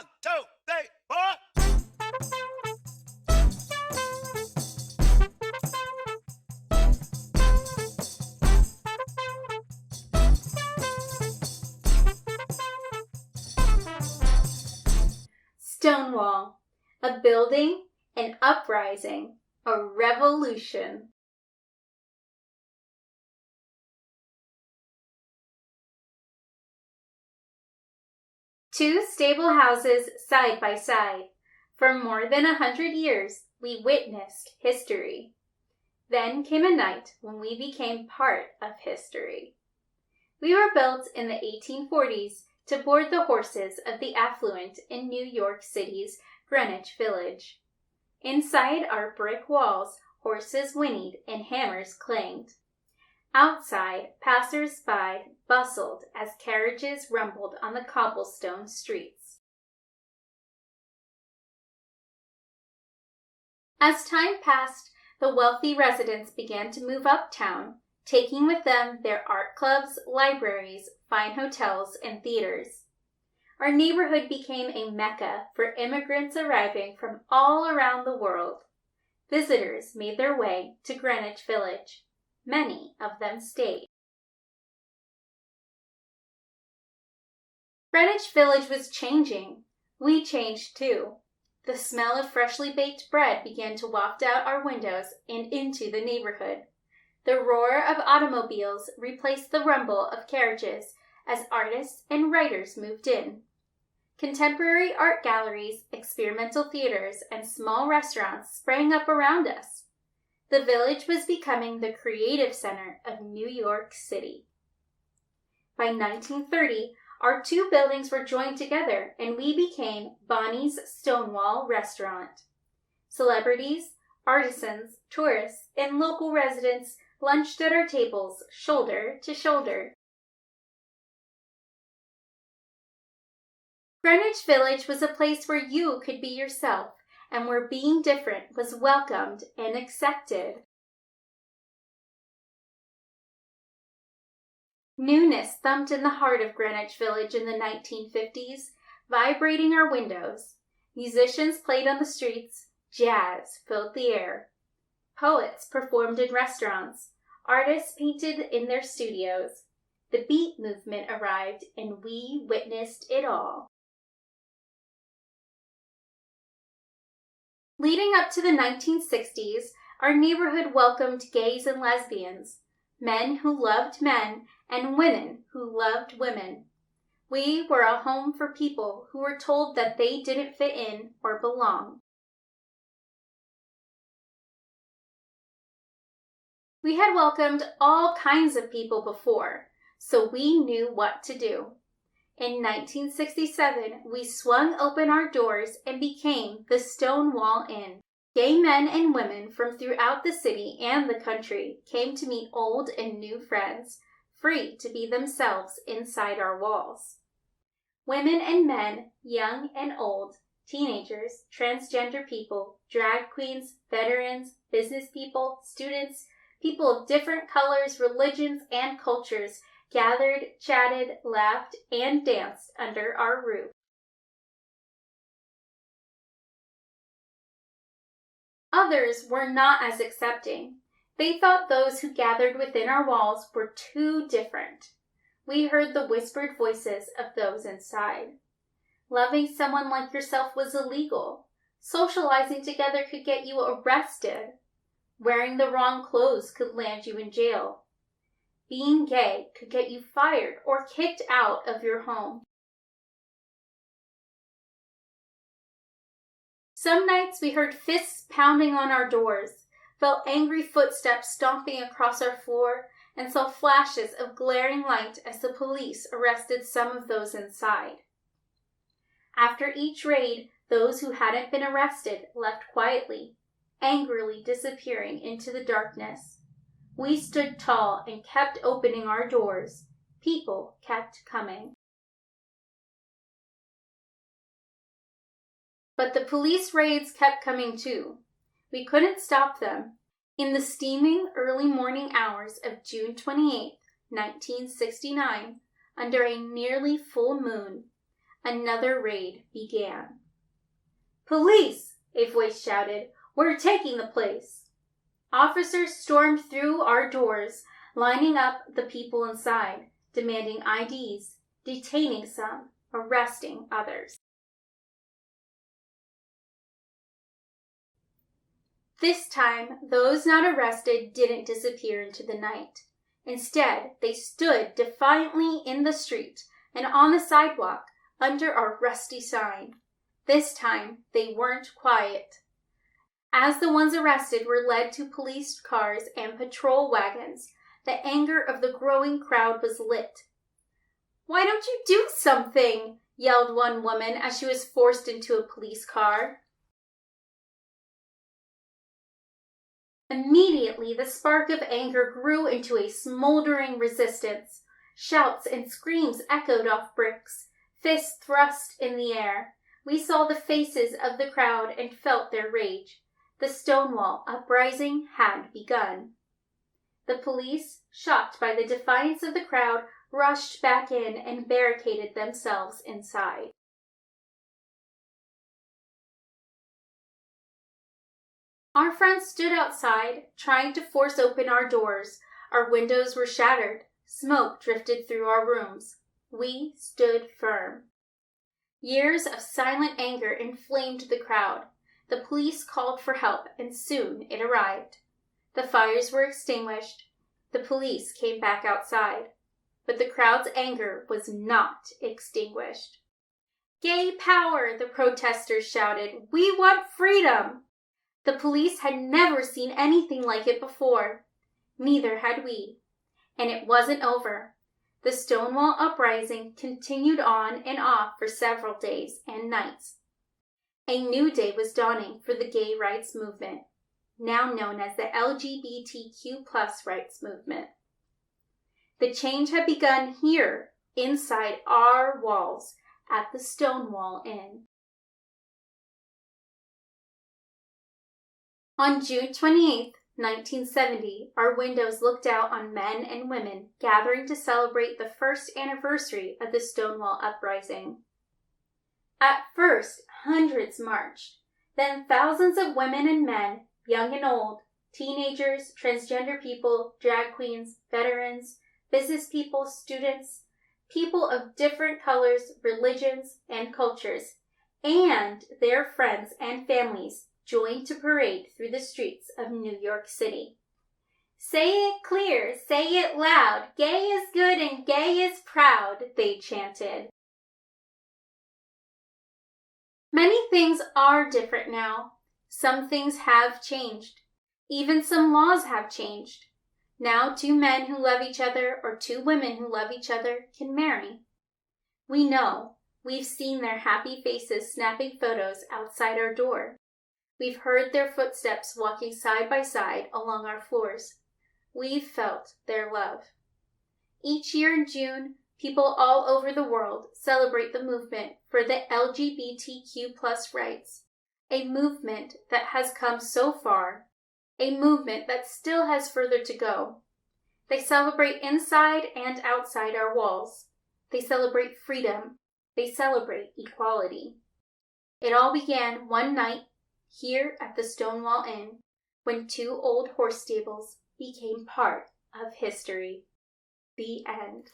1, 2, 3, 4. Stonewall, a building, an uprising, a revolution. Two stable houses side by side. For more than 100 years, we witnessed history. Then came a night when we became part of history. We were built in the 1840s to board the horses of the affluent in New York City's Greenwich Village. Inside our brick walls, horses whinnied and hammers clanged. Outside, passers-by bustled as carriages rumbled on the cobblestone streets. As time passed, the wealthy residents began to move uptown, taking with them their art clubs, libraries, fine hotels, and theaters. Our neighborhood became a mecca for immigrants arriving from all around the world. Visitors made their way to Greenwich Village. Many of them stayed. Greenwich Village was changing. We changed too. The smell of freshly baked bread began to waft out our windows and into the neighborhood. The roar of automobiles replaced the rumble of carriages as artists and writers moved in. Contemporary art galleries, experimental theaters, and small restaurants sprang up around us. The village was becoming the creative center of New York City. By 1930, our two buildings were joined together and we became Bonnie's Stonewall Restaurant. Celebrities, artisans, tourists, and local residents lunched at our tables, shoulder to shoulder. Greenwich Village was a place where you could be yourself and where being different was welcomed and accepted. Newness thumped in the heart of Greenwich Village in the 1950s, vibrating our windows. Musicians played on the streets, jazz filled the air. Poets performed in restaurants, artists painted in their studios. The beat movement arrived and we witnessed it all. Leading up to the 1960s, our neighborhood welcomed gays and lesbians, men who loved men and women who loved women. We were a home for people who were told that they didn't fit in or belong. We had welcomed all kinds of people before, so we knew what to do. In 1967, we swung open our doors and became the Stonewall Inn. Gay men and women from throughout the city and the country came to meet old and new friends, free to be themselves inside our walls. Women and men, young and old, teenagers, transgender people, drag queens, veterans, business people, students, people of different colors, religions, and cultures gathered, chatted, laughed, and danced under our roof. Others were not as accepting. They thought those who gathered within our walls were too different. We heard the whispered voices of those inside. Loving someone like yourself was illegal. Socializing together could get you arrested. Wearing the wrong clothes could land you in jail. Being gay could get you fired or kicked out of your home. Some nights we heard fists pounding on our doors, felt angry footsteps stomping across our floor, and saw flashes of glaring light as the police arrested some of those inside. After each raid, those who hadn't been arrested left quietly, angrily disappearing into the darkness. We stood tall and kept opening our doors. People kept coming. But the police raids kept coming too. We couldn't stop them. In the steaming early morning hours of June 28, 1969, under a nearly full moon, Another raid began. "Police!" a voice shouted. "We're taking the place." Officers stormed through our doors, lining up the people inside, demanding IDs, detaining some, arresting others. This time, those not arrested didn't disappear into the night. Instead, they stood defiantly in the street and on the sidewalk under our rusty sign. This time, they weren't quiet. As the ones arrested were led to police cars and patrol wagons, the anger of the growing crowd was lit. "Why don't you do something?" yelled one woman as she was forced into a police car. Immediately, the spark of anger grew into a smoldering resistance. Shouts and screams echoed off bricks, fists thrust in the air. We saw the faces of the crowd and felt their rage. The Stonewall Uprising had begun. The police, shocked by the defiance of the crowd, rushed back in and barricaded themselves inside. Our friends stood outside, trying to force open our doors. Our windows were shattered. Smoke drifted through our rooms. We stood firm. Years of silent anger inflamed the crowd. The police called for help, and soon it arrived. The fires were extinguished. The police came back outside. But the crowd's anger was not extinguished. "Gay power!" the protesters shouted. "We want freedom!" The police had never seen anything like it before. Neither had we. And it wasn't over. The Stonewall Uprising continued on and off for several days and nights. A new day was dawning for the gay rights movement, now known as the LGBTQ+ rights movement. The change had begun here, inside our walls, at the Stonewall Inn. On June 28, 1970, our windows looked out on men and women gathering to celebrate the first anniversary of the Stonewall Uprising. At first, hundreds marched, then thousands of women and men, young and old, teenagers, transgender people, drag queens, veterans, business people, students, people of different colors, religions, and cultures, and their friends and families joined to parade through the streets of New York City. "Say it clear, say it loud, gay is good and gay is proud," they chanted. Many things are different now. Some things have changed. Even some laws have changed. Now 2 men who love each other or 2 women who love each other can marry. We know. We've seen their happy faces snapping photos outside our door. We've heard their footsteps walking side by side along our floors. We've felt their love. Each year in June, people all over the world celebrate the movement for the LGBTQ+ rights, a movement that has come so far, a movement that still has further to go. They celebrate inside and outside our walls. They celebrate freedom. They celebrate equality. It all began one night here at the Stonewall Inn, when 2 old horse stables became part of history. The end.